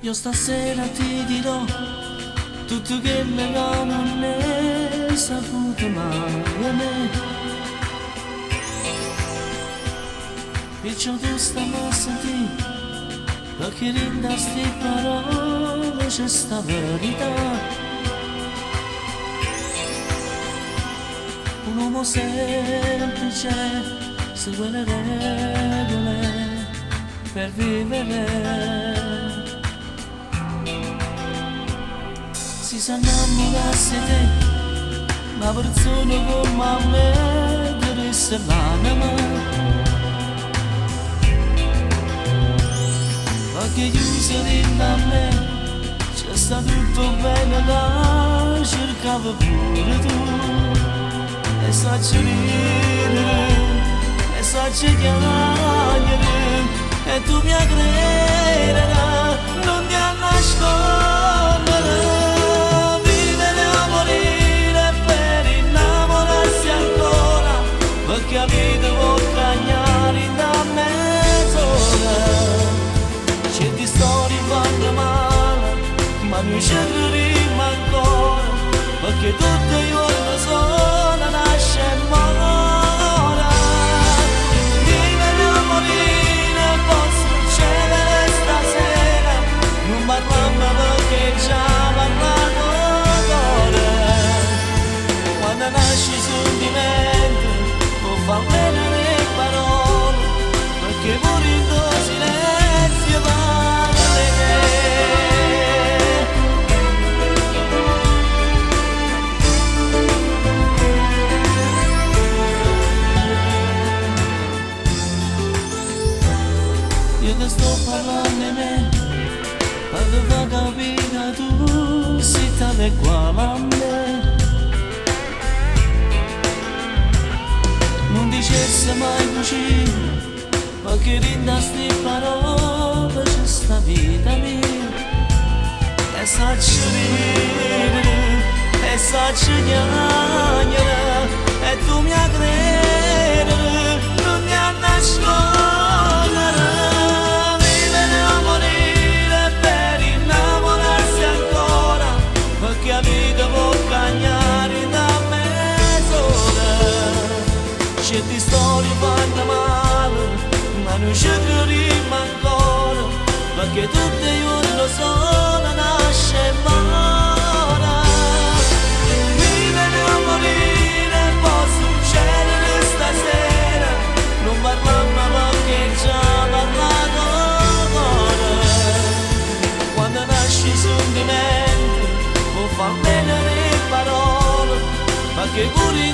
Io stasera ti dirò tutto che però non ne saputo mai a me. Perciò tu stiamo a sentire, perché in queste parole c'è sta verità. Un uomo semplice segue le regole per vivere. Si sa innamorarsi di te, ma persone come me dovesse l'anima. Perché chiuso dentro a me c'è sta tutto bene là, cercavo pure tu. E sacci ridere, e sacci chiamare, e tu mi crederà, non ti nascondere. Perché la vita può cagnare da mezz'ora. Certe storie fanno male, ma noi ci crediamo ancora. Perché tutto i giorni sono nasce e muore. Vive a morire, posso succedere stasera. Non parliamo perché già parlato d'ora. Quando nasce sul divento fa bene le parole, perché morendo silenzio va bene. Io ti sto parlando di me, per far capire tu sei tale quale a me. Non dicesse mai così, ma che rinda sti parole c'è sta vita mia. E sacci ridere, e sacci chiamare, e tu mi credere, non mi nascondere. Vivere a morire per innamorarsi ancora, perché la vita può cagnare da mezz'ora. Certe storie fanno male, ma noi ci crediamo ancora, perché tutte i giorni sono nasce e muore. Vivere a morire può succedere stasera, non parliamo perché già parlato d'ora. Quando nasce il sentimento, può far bene le parole, perché pure